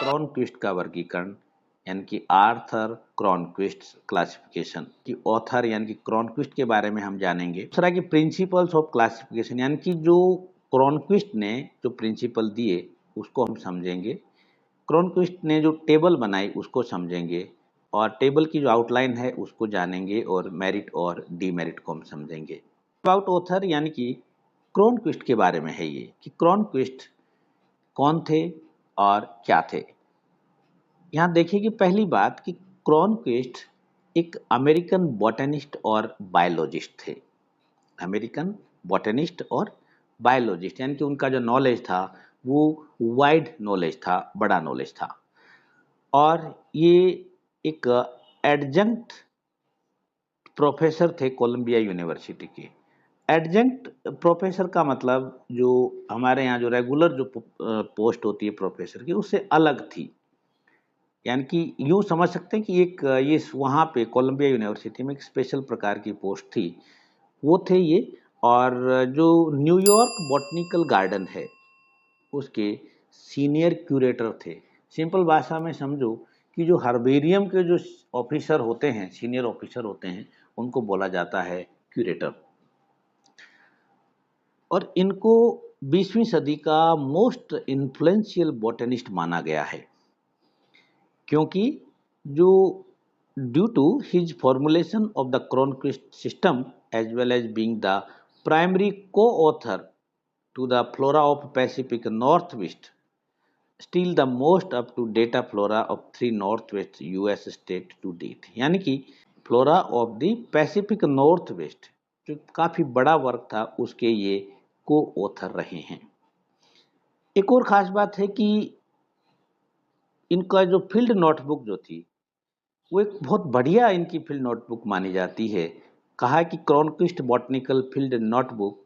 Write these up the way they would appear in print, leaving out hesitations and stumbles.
क्रॉनक्विस्ट का वर्गीकरण यानी कि आर्थर क्रॉनक्विस्ट क्लासिफिकेशन की ऑथर यानी कि क्रॉनक्विस्ट के बारे में हम जानेंगे। दूसरा कि प्रिंसिपल्स ऑफ क्लासिफिकेशन यानी कि जो क्रॉनक्विस्ट ने जो प्रिंसिपल दिए उसको हम समझेंगे। क्रॉनक्विस्ट ने जो टेबल बनाई उसको समझेंगे और टेबल की जो आउटलाइन है उसको जानेंगे और मेरिट और डीमेरिट को हम समझेंगे। अबाउट ऑथर यानी कि क्रॉनक्विस्ट के बारे में है ये कि क्रॉनक्विस्ट कौन थे और क्या थे। यहाँ देखिए कि पहली बात कि क्रॉनक्विस्ट एक अमेरिकन बॉटनिस्ट और बायोलॉजिस्ट थे। अमेरिकन बॉटनिस्ट और बायोलॉजिस्ट यानी कि उनका जो नॉलेज था वो वाइड नॉलेज था, बड़ा नॉलेज था। और ये एक एडजंक्ट प्रोफेसर थे कोलंबिया यूनिवर्सिटी के। एडजंक्ट प्रोफेसर का मतलब जो हमारे यहाँ जो रेगुलर जो पोस्ट होती है प्रोफेसर की उससे अलग थी। यानी कि यूँ समझ सकते हैं कि एक ये वहाँ पे कोलंबिया यूनिवर्सिटी में एक स्पेशल प्रकार की पोस्ट थी, वो थे ये। और जो न्यूयॉर्क बॉटनिकल गार्डन है उसके सीनियर क्यूरेटर थे। सिंपल भाषा में समझो कि जो हर्बेरियम के जो ऑफिसर होते हैं, सीनियर ऑफिसर होते हैं, उनको बोला जाता है क्यूरेटर। और इनको 20वीं सदी का मोस्ट इन्फ्लुएंशियल बॉटनिस्ट माना गया है, क्योंकि जो due to his formulation of the Cronquist system as well as being the primary co-author to the flora of Pacific Northwest, still the most up to data flora of 3 Northwest US state to date। यानी कि flora of the Pacific north west जो काफ़ी बड़ा work था उसके ये को author रहे हैं। एक और ख़ास बात है कि इनका जो फील्ड नोटबुक जो थी वो एक बहुत बढ़िया इनकी फील्ड नोटबुक मानी जाती है। कहा है कि Cronquist botanical field notebook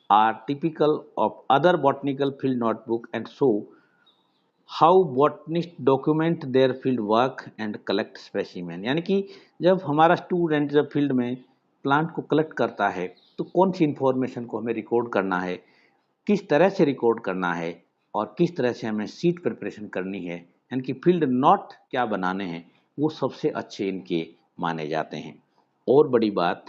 are typical of other botanical field notebook and show how botanist document their field work and collect specimen. यानी कि जब हमारा स्टूडेंट जब फील्ड में प्लांट को कलेक्ट करता है तो कौन सी इन्फॉर्मेशन को हमें रिकॉर्ड करना है, किस तरह से रिकॉर्ड करना है और किस तरह से हमें सीट प्रिपरेशन करनी है, यानी कि फील्ड नोट क्या बनाने हैं, वो सबसे अच्छे इनके माने जाते हैं। और बड़ी बात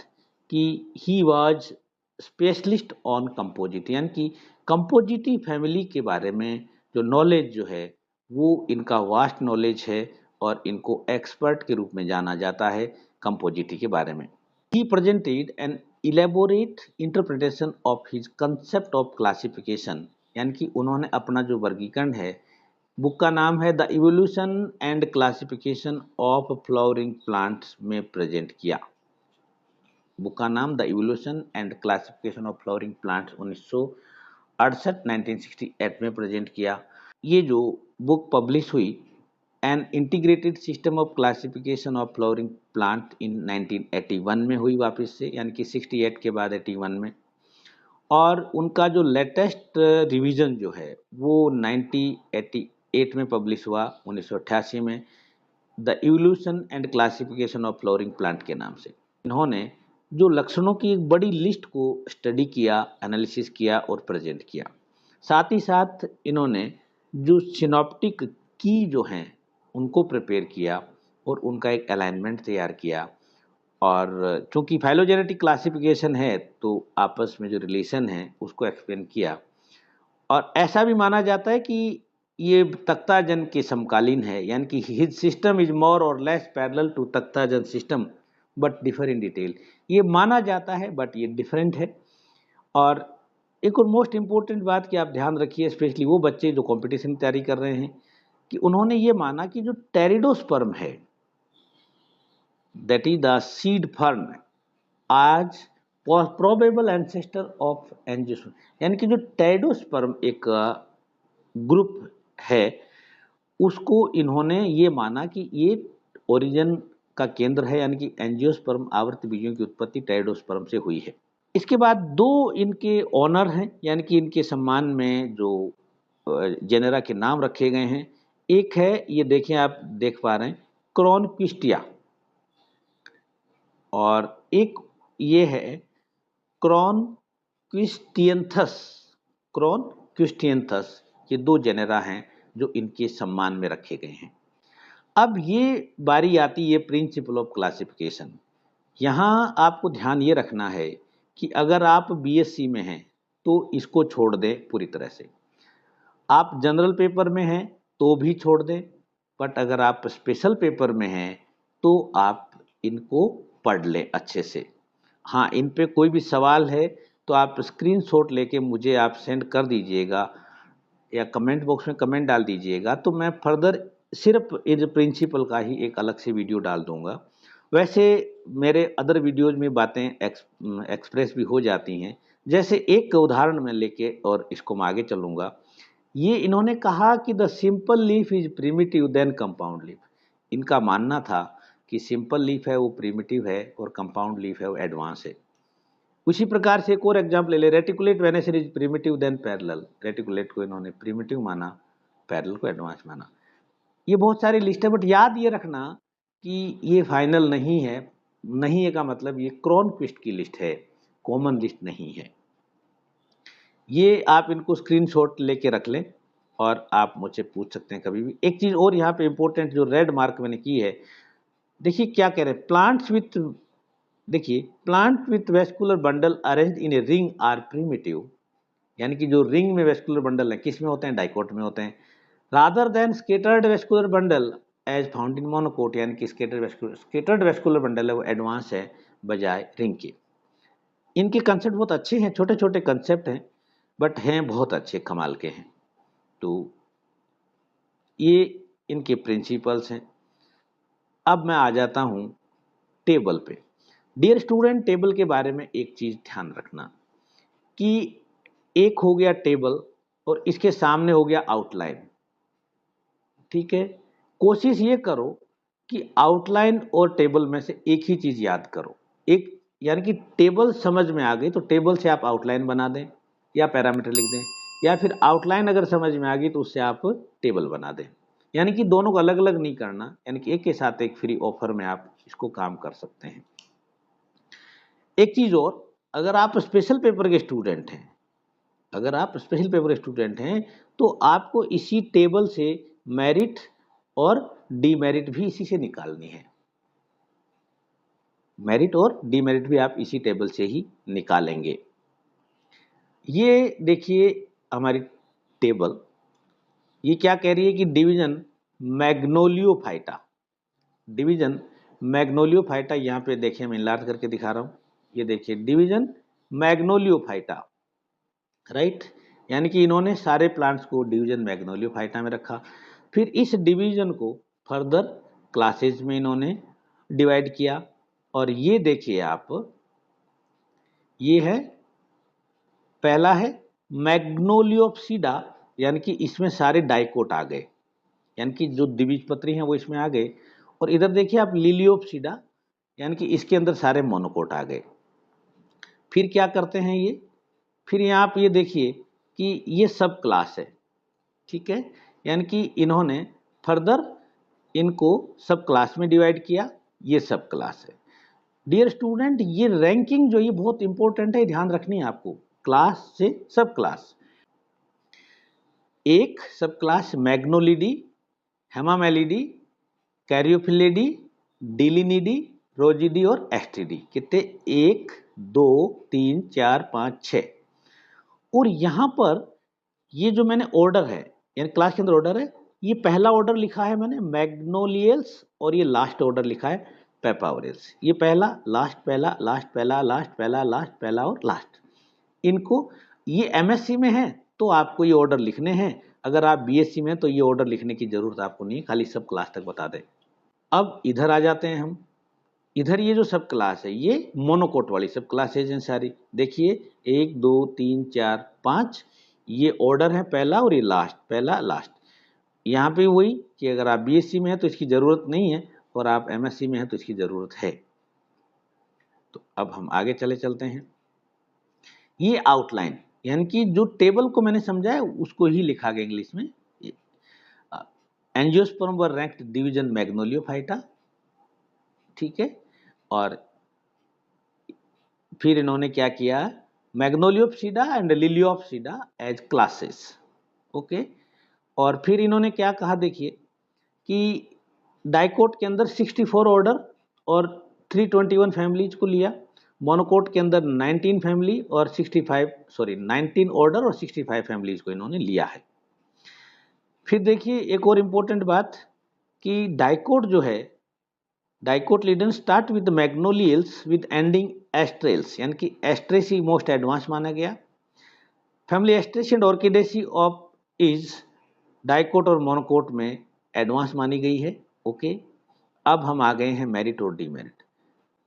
कि he was specialist on composite, यानी कि कंपोजिटी फैमिली के बारे में जो नॉलेज जो है वो इनका वास्ट नॉलेज है और इनको एक्सपर्ट के रूप में जाना जाता है कंपोजिटी के बारे में। He presented N elaborate interpretation of his concept of classification, यानी कि उन्होंने अपना जो वर्गीकरण है, बुक का नाम है the evolution and classification of flowering plants में प्रेजेंट किया। बुक का नाम the evolution and classification of flowering plants 1968 में प्रेजेंट किया। ये जो बुक पब्लिश हुई an integrated system of classification of flowering plant in 1981 में हुई वापस से, यानी कि 68 के बाद 81 में। और उनका जो लेटेस्ट रिवीजन जो है वो 1988 में पब्लिश हुआ, 1988 में, the evolution and classification of flowering plant के नाम से। इन्होंने जो लक्षणों की एक बड़ी लिस्ट को स्टडी किया, एनालिसिस किया और प्रेजेंट किया। साथ ही साथ इन्होंने जो सिनॉप्टिक की जो हैं उनको प्रिपेयर किया और उनका एक अलाइनमेंट तैयार किया। और चूंकि फाइलोजेनेटिक क्लासिफिकेशन है तो आपस में जो रिलेशन है उसको एक्सप्लेन किया। और ऐसा भी माना जाता है कि ये तख्ताजन के समकालीन है, यानी कि हिज सिस्टम इज मोर और less parallel to Takhtajan system but differ in detail. ये माना जाता है बट ये डिफरेंट है। और एक और मोस्ट इम्पोर्टेंट बात कि आप ध्यान रखिए, स्पेशली वो बच्चे जो कंपटीशन की तैयारी कर रहे हैं, कि उन्होंने ये माना कि जो टेरिडोस्पर्म है that is the seed fern आज प्रोबेबल एंसेस्टर ऑफ एंजियोस्पर्म, यानी कि जो टेरिडोस्पर्म एक ग्रुप है उसको इन्होंने ये माना कि ये ओरिजिन का केंद्र है, यानी कि एंजियोस्पर्म आवर्त बीजों की उत्पत्ति टेरिडोस्पर्म से हुई है। इसके बाद दो इनके ऑनर हैं, यानी कि इनके सम्मान में जो जेनेरा के नाम रखे गए हैं। एक है, ये देखें, आप देख पा रहे हैं, क्रॉनक्विस्टिया, और एक ये है क्रॉनक्विस्टियंथस। क्रॉनक्विस्टियंथस, ये दो जेनेरा हैं जो इनके सम्मान में रखे गए हैं। अब ये बारी आती है प्रिंसिपल ऑफ क्लासिफिकेशन। यहाँ आपको ध्यान ये रखना है कि अगर आप बीएससी में हैं तो इसको छोड़ दें पूरी तरह से, आप जनरल पेपर में हैं तो भी छोड़ दें, बट अगर आप स्पेशल पेपर में हैं तो आप इनको पढ़ लें अच्छे से। हाँ, इन पे कोई भी सवाल है तो आप स्क्रीनशॉट लेके मुझे आप सेंड कर दीजिएगा या कमेंट बॉक्स में कमेंट डाल दीजिएगा, तो मैं फर्दर सिर्फ इस प्रिंसिपल का ही एक अलग से वीडियो डाल दूंगा। वैसे मेरे अदर वीडियोज में बातें एक्सप्रेस भी हो जाती हैं। जैसे एक उदाहरण मैं लेके और इसको मैं आगे चलूँगा। ये इन्होंने कहा कि the simple leaf is primitive than compound leaf. इनका मानना था कि सिंपल लीफ है वो प्रिमिटिव है और कंपाउंड लीफ है वो एडवांस है। उसी प्रकार से एक और एग्जाम्पल ले ले, reticulate venation is primitive than parallel. Reticulate को इन्होंने प्रिमिटिव माना, पैरेलल को एडवांस माना। ये बहुत सारी लिस्ट है, बट याद ये रखना कि ये फाइनल नहीं है। नहीं है का मतलब ये क्रॉनक्विस्ट की लिस्ट है, कॉमन लिस्ट नहीं है। ये आप इनको स्क्रीनशॉट लेके रख लें और आप मुझसे पूछ सकते हैं कभी भी। एक चीज़ और यहाँ पे इंपॉर्टेंट जो रेड मार्क मैंने की है, देखिए क्या कह रहे हैं, प्लांट्स विथ, देखिए plant with vascular bundle arrange in a ring are primitive. यानी कि जो रिंग में वेस्कुलर बंडल है किस में होते हैं, डाइकोट में होते हैं। Rather than scattered vascular bundle as found in monocot, यानी कि स्केटर्ड वेस्कुलर बंडल है वो एडवांस है बजाय रिंग के। इनके कंसेप्ट बहुत अच्छे हैं, छोटे छोटे कंसेप्ट हैं बट हैं बहुत अच्छे, कमाल के हैं। तो ये इनके प्रिंसिपल्स हैं। अब मैं आ जाता हूँ टेबल पे। डियर स्टूडेंट, टेबल के बारे में एक चीज़ ध्यान रखना कि एक हो गया टेबल और इसके सामने हो गया आउटलाइन। ठीक है, कोशिश ये करो कि आउटलाइन और टेबल में से एक ही चीज़ याद करो। एक यानी कि टेबल समझ में आ गई तो टेबल से आप आउटलाइन बना दें या पैरामीटर लिख दें, या फिर आउटलाइन अगर समझ में आ गई तो उससे आप टेबल बना दें। यानी कि दोनों को अलग अलग नहीं करना, यानी कि एक के साथ एक फ्री ऑफर में आप इसको काम कर सकते हैं। एक चीज़ और, अगर आप स्पेशल पेपर के स्टूडेंट हैं, अगर आप स्पेशल पेपर स्टूडेंट हैं तो आपको इसी टेबल से मेरिट और डीमेरिट भी इसी से निकालनी है। मेरिट और डीमेरिट भी आप इसी टेबल से ही निकालेंगे। ये देखिए हमारी टेबल, ये क्या कह रही है कि डिवीजन मैग्नोलियोफाइटा, डिवीजन मैग्नोलियोफाइटा, यहाँ पे देखिए मैं इनलार्ज करके दिखा रहा हूँ। ये देखिए डिवीजन मैग्नोलियोफाइटा, राइट। यानी कि इन्होंने सारे प्लांट्स को डिवीजन मैग्नोलियोफाइटा में रखा। फिर इस डिवीजन को फर्दर क्लासेज में इन्होंने डिवाइड किया। और ये देखिए आप, ये है पहला है मैग्नोलियोप्सिडा, यानी कि इसमें सारे डाइकोट आ गए, यानी कि जो द्विबीजपत्री हैं वो इसमें आ गए। और इधर देखिए आप लिलियोप्सिडा, यानी कि इसके अंदर सारे मोनोकोट आ गए। फिर क्या करते हैं ये, फिर यहाँ आप ये देखिए कि ये सब क्लास है, ठीक है। यानी कि इन्होंने फर्दर इनको सब क्लास में डिवाइड किया, ये सब क्लास है। डियर स्टूडेंट, ये रैंकिंग जो ये बहुत इंपॉर्टेंट है, ध्यान रखनी है आपको। क्लास से सब क्लास, एक सब क्लास मैग्नोलिडी, हेमामेलिडी, कैरियोफिलिडी, डिलिनिडी, रोजिडी और एस्टिडी। कितने, 1 2 3 4 5 6। और यहाँ पर ये जो मैंने ऑर्डर है, यानी क्लास के अंदर ऑर्डर है, ये पहला ऑर्डर लिखा है मैंने मैग्नोलियल्स और ये लास्ट ऑर्डर लिखा है पेपावरेल्स। ये पहला लास्ट, पहला लास्ट, पहला लास्ट, पहला लास्ट, पहला और लास्ट। इनको, ये एमएससी में है तो आपको ये ऑर्डर लिखने हैं, अगर आप बीएससी में तो ये ऑर्डर लिखने की जरूरत आपको नहीं, खाली सब क्लास तक बता दें। अब इधर आ जाते हैं हम। इधर ये जो सब क्लास है ये मोनोकोट वाली सब क्लासेज हैं सारी। देखिए 1 2 3 4 5, ये ऑर्डर है पहला और ये लास्ट, पहला लास्ट। यहाँ पे वही कि अगर आप बीएससी में है तो इसकी ज़रूरत नहीं है और आप एमएससी में है तो इसकी ज़रूरत है। तो अब हम आगे चलते हैं। ये आउटलाइन, यानी कि जो टेबल को मैंने समझाया उसको ही लिखा गया इंग्लिश में। एंजियोस्पर्म वर रैंक्ड डिवीजन मैग्नोलियोफाइटा, ठीक है। और फिर इन्होंने क्या किया, मैग्नोलियोप्सिडा एंड लिलियोप्सिडा एज क्लासेस, ओके। और फिर इन्होंने क्या कहा देखिए कि डाइकोट के अंदर 64 ऑर्डर और 321 फैमिलीज को लिया, मोनोकोट के अंदर 19 फैमिली और 19 ऑर्डर और 65 फैमिलीज को इन्होंने लिया है। फिर देखिए एक और इम्पोर्टेंट बात कि डाइकोट जो है, dicot leaden start with magnoliales with ending asterales, यानी कि एस्ट्रेसी मोस्ट एडवांस माना गया। Family asteraceae and orchidaceae of is dicot और मोनोकोट में एडवांस मानी गई है। ओके, अब हम आ गए हैं मेरिट और डीमेरिट।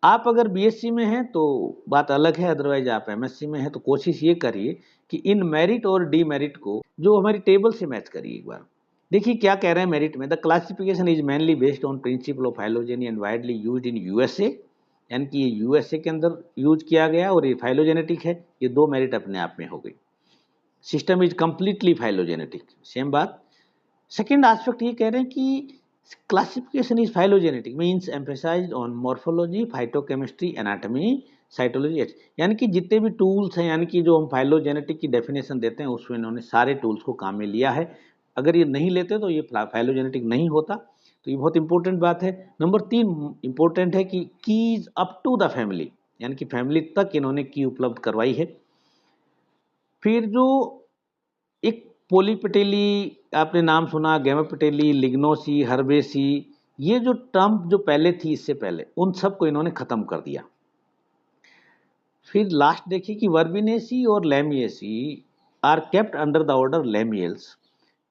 आप अगर बीएससी में हैं तो बात अलग है, अदरवाइज आप एमएससी में हैं तो कोशिश ये करिए कि इन मेरिट और डीमेरिट को जो हमारी टेबल से मैच करिए एक बार। देखिए क्या कह रहे हैं मेरिट में, the classification is mainly based on principle of phylogeny and widely used in USA, यानी कि ये यूएसए के अंदर यूज किया गया और ये फाइलोजेनेटिक है। ये दो मेरिट अपने आप में हो गई। System is completely phylogenetic, same बात। सेकेंड एस्पेक्ट ये कह रहे हैं कि classification is phylogenetic means emphasised on morphology, phytochemistry, anatomy, cytology, यानी कि जितने भी टूल्स हैं, यानी कि जो हम फाइलोजेनेटिक की डेफिनेशन देते हैं उसमें इन्होंने सारे टूल्स को काम में लिया है। अगर ये नहीं लेते तो ये फाइलोजेनेटिक नहीं होता, तो ये बहुत इंपॉर्टेंट बात है। नंबर 3 इंपॉर्टेंट है कि keys up to the family, यानी कि फैमिली तक इन्होंने की उपलब्ध करवाई है। फिर जो एक पोलीपेटेली आपने नाम सुना, गैमापेटेली, लिग्नोसी, हर्बेसी, ये जो टर्म जो पहले थी इससे पहले, उन सब को इन्होंने खत्म कर दिया। फिर लास्ट देखिए कि वर्बिनेसी और lamiaceae are kept under the order lamiales,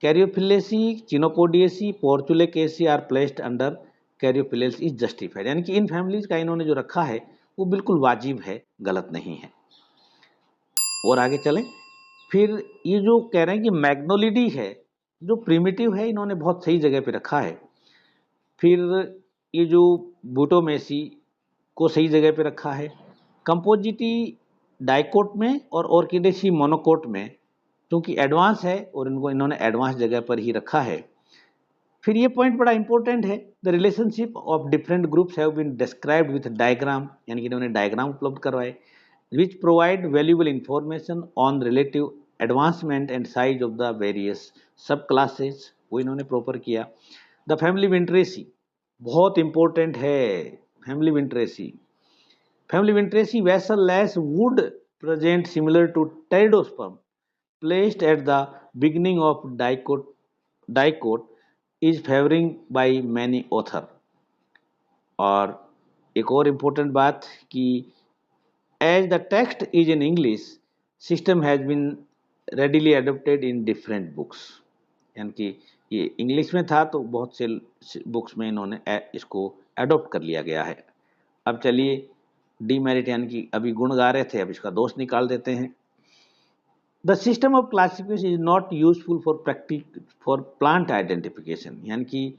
caryophyllaceae, chenopodiaceae, portulacaceae are placed under caryophyllales is justified, यानी कि इन फैमिलीज का इन्होंने जो रखा है वो बिल्कुल वाजिब है, गलत नहीं है। और आगे चलें। फिर ये जो कह रहे हैं कि मैग्नोलिडी है जो प्रिमिटिव है, इन्होंने बहुत सही जगह पे रखा है। फिर ये जो बूटोमेसी को सही जगह पे रखा है। कंपोजिटी डाइकोट में और ऑर्किडेसी मोनोकोट में क्योंकि एडवांस है और इनको इन्होंने एडवांस जगह पर ही रखा है। फिर ये पॉइंट बड़ा इंपॉर्टेंट है, the relationship of different groups have been described with diagram, यानी कि इन्होंने डायग्राम उपलब्ध करवाए which provide valuable information on relative advancement and size of the various subclasses, वो इन्होंने प्रॉपर किया। द फैमिली विंट्रेसी बहुत इंपॉर्टेंट है। Family winteraceae, family winteraceae vessel less wood present similar to pteridosperm placed at the beginning of dicot is favoring by many author। और एक और important बात कि as the text is in English, system has been readily adopted in different books, यानी कि ये English में था तो बहुत से बुक्स में इन्होंने इसको अडोप्ट कर लिया गया है। अब चलिए डीमेरिट, यानी कि अभी गुण गा रहे थे, अब इसका दोष निकाल देते हैं। The system of classification is not useful for plant identification, यानी कि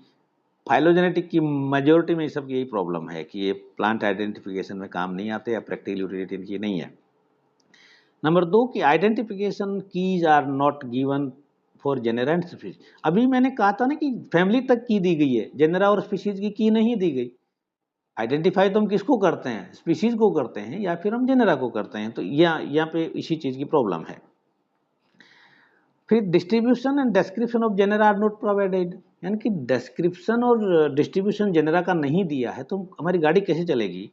फाइलोजेनेटिक की मेजोरिटी में सब यही प्रॉब्लम है कि ये प्लांट आइडेंटिफिकेशन में काम नहीं आते या प्रैक्टिकल यूटिलिटी इनकी नहीं है। नंबर 2 की identification keys are not given for genera and species. अभी मैंने कहा था ना कि फैमिली तक की दी गई है, जेनेरा और स्पीशीज की नहीं दी गई। आइडेंटिफाई तो हम किसको करते हैं, स्पीशीज को करते हैं या फिर हम जेनेरा को करते हैं, तो यहाँ पे इसी चीज की प्रॉब्लम है। फिर distribution and description of genera are not provided, यानी कि डिस्क्रिप्शन और डिस्ट्रीब्यूशन जेनेरा का नहीं दिया है तो हमारी गाड़ी कैसे चलेगी।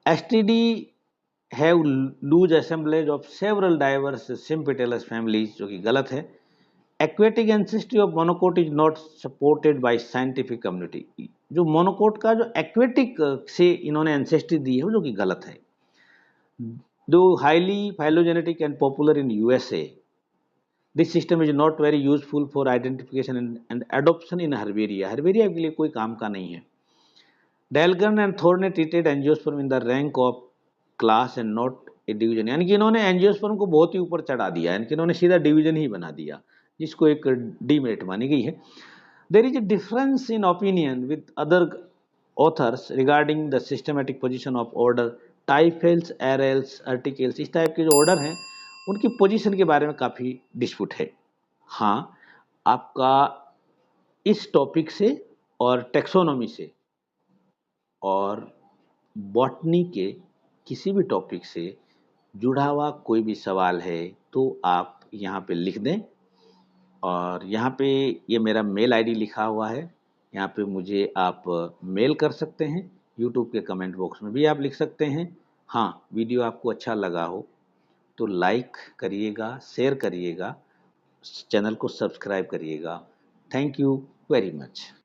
STD have loose assemblage of several diverse sympetalous families, जो कि गलत है। Aquatic ancestry of monocot is not supported by scientific community, जो मोनोकोट का जो एक्वेटिक से इन्होंने एंसेस्ट्री दी है वो जो कि गलत है। दो highly phylogenetic and popular in USA, this system is not very useful for identification and adoption in herbaria, herbaria के लिए कोई काम का नहीं है। डेलगन एंड थोर ने treated angiosperm in the rank of class and not A division, यानी कि इन्होंने एंजियोस्पर्म को बहुत ही ऊपर चढ़ा दिया, यानी कि इन्होंने सीधा डिवीजन ही बना दिया, जिसको एक डीमेरिट मानी गई है। There is a difference in opinion with other authors regarding the systematic position of order typhales, arales, articles, इस टाइप के जो ऑर्डर हैं उनकी पोजीशन के बारे में काफ़ी डिस्प्यूट है। हाँ, आपका इस टॉपिक से और टेक्सोनॉमी से और बॉटनी के किसी भी टॉपिक से जुड़ा हुआ कोई भी सवाल है तो आप यहाँ पे लिख दें और यहाँ पे ये मेरा मेल आईडी लिखा हुआ है, यहाँ पे मुझे आप मेल कर सकते हैं, यूट्यूब के कमेंट बॉक्स में भी आप लिख सकते हैं। हाँ, वीडियो आपको अच्छा लगा हो तो लाइक करिएगा, शेयर करिएगा, चैनल को सब्सक्राइब करिएगा। Thank you very much.